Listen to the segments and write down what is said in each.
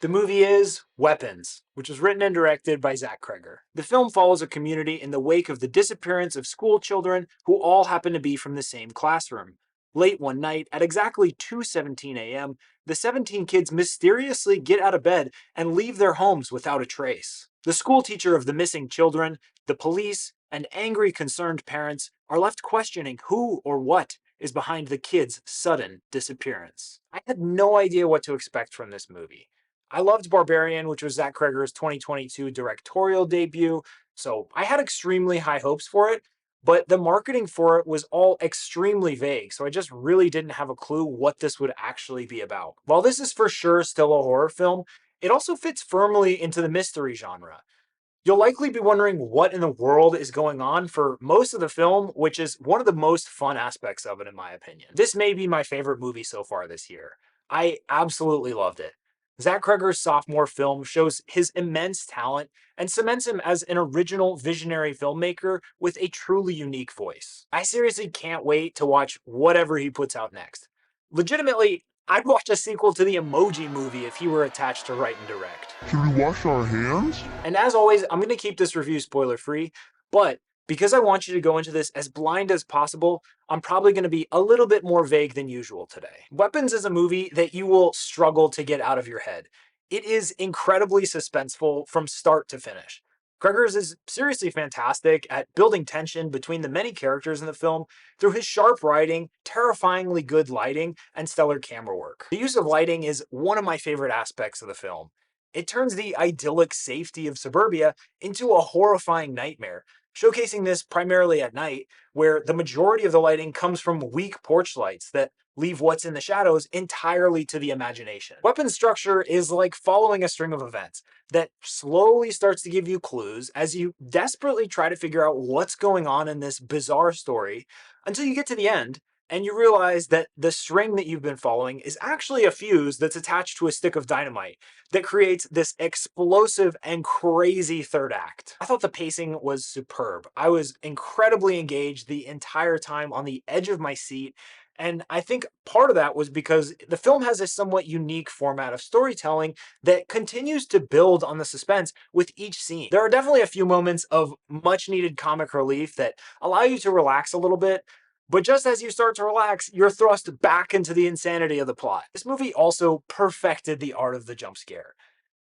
The movie is Weapons, which was written and directed by Cregger. The film follows a community in the wake of the disappearance of school children who all happen to be from the same classroom. Late one night, at exactly 2:17 a.m., the 17 kids mysteriously get out of bed and leave their homes without a trace. The school teacher of the missing children, the police, and angry, concerned parents are left questioning who or what is behind the kids' sudden disappearance. I had no idea what to expect from this movie. I loved Barbarian, which was Cregger's 2022 directorial debut, so I had extremely high hopes for it, but the marketing for it was all extremely vague, so I just really didn't have a clue what this would actually be about. While this is for sure still a horror film, it also fits firmly into the mystery genre. You'll likely be wondering what in the world is going on for most of the film, which is one of the most fun aspects of it in my opinion. This may be my favorite movie so far this year. I absolutely loved it. Cregger's sophomore film shows his immense talent and cements him as an original visionary filmmaker with a truly unique voice. I seriously can't wait to watch whatever he puts out next. Legitimately, I'd watch a sequel to the Emoji Movie if he were attached to write and direct. Should we wash our hands? And as always, I'm going to keep this review spoiler free, but because I want you to go into this as blind as possible, I'm probably going to be a little bit more vague than usual today. Weapons is a movie that you will struggle to get out of your head. It is incredibly suspenseful from start to finish. Cregger's is seriously fantastic at building tension between the many characters in the film through his sharp writing, terrifyingly good lighting, and stellar camera work. The use of lighting is one of my favorite aspects of the film. It turns the idyllic safety of suburbia into a horrifying nightmare, showcasing this primarily at night, where the majority of the lighting comes from weak porch lights that leave what's in the shadows entirely to the imagination. Weapon structure is like following a string of events that slowly starts to give you clues as you desperately try to figure out what's going on in this bizarre story until you get to the end and you realize that the string that you've been following is actually a fuse that's attached to a stick of dynamite that creates this explosive and crazy third act. I thought the pacing was superb. I was incredibly engaged the entire time, on the edge of my seat, and I think part of that was because the film has a somewhat unique format of storytelling that continues to build on the suspense with each scene. There are definitely a few moments of much needed comic relief that allow you to relax a little bit, but just as you start to relax, you're thrust back into the insanity of the plot. This movie also perfected the art of the jump scare.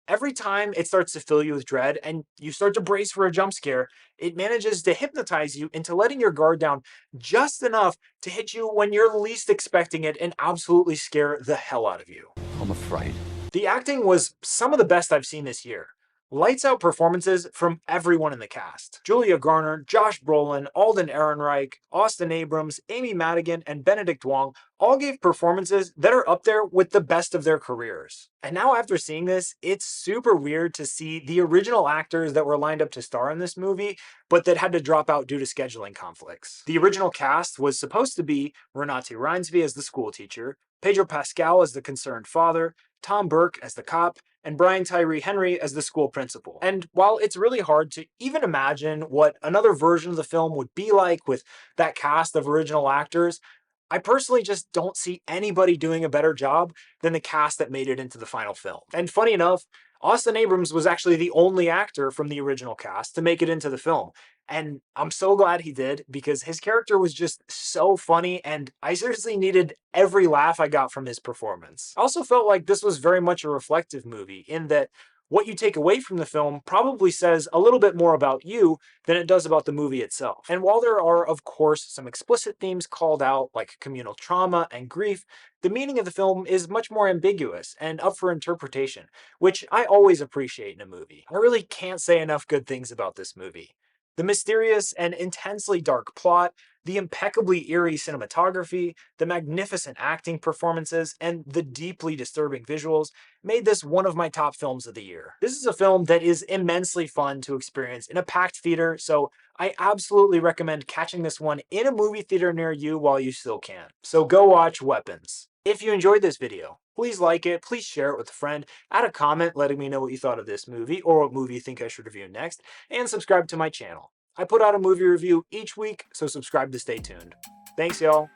Every time it starts to fill you with dread and you start to brace for a jump scare, it manages to hypnotize you into letting your guard down just enough to hit you when you're least expecting it and absolutely scare the hell out of you. I'm afraid. The acting was some of the best I've seen this year. Lights out performances from everyone in the cast. Julia Garner, Josh Brolin, Alden Ehrenreich, Austin Abrams, Amy Madigan, and Benedict Wong all gave performances that are up there with the best of their careers. And now after seeing this, it's super weird to see the original actors that were lined up to star in this movie, but that had to drop out due to scheduling conflicts. The original cast was supposed to be Renate Reinsve as the school teacher, Pedro Pascal as the concerned father, Tom Burke as the cop, and Brian Tyree Henry as the school principal. And while it's really hard to even imagine what another version of the film would be like with that cast of original actors, I personally just don't see anybody doing a better job than the cast that made it into the final film. And funny enough, Austin Abrams was actually the only actor from the original cast to make it into the film. And I'm so glad he did, because his character was just so funny and I seriously needed every laugh I got from his performance. I also felt like this was very much a reflective movie in that what you take away from the film probably says a little bit more about you than it does about the movie itself. And while there are, of course, some explicit themes called out, like communal trauma and grief, the meaning of the film is much more ambiguous and up for interpretation, which I always appreciate in a movie. I really can't say enough good things about this movie. The mysterious and intensely dark plot, the impeccably eerie cinematography, the magnificent acting performances, and the deeply disturbing visuals made this one of my top films of the year. This is a film that is immensely fun to experience in a packed theater, so I absolutely recommend catching this one in a movie theater near you while you still can. So go watch Weapons. If you enjoyed this video, please like it, please share it with a friend, add a comment letting me know what you thought of this movie or what movie you think I should review next, and subscribe to my channel. I put out a movie review each week, so subscribe to stay tuned. Thanks, y'all.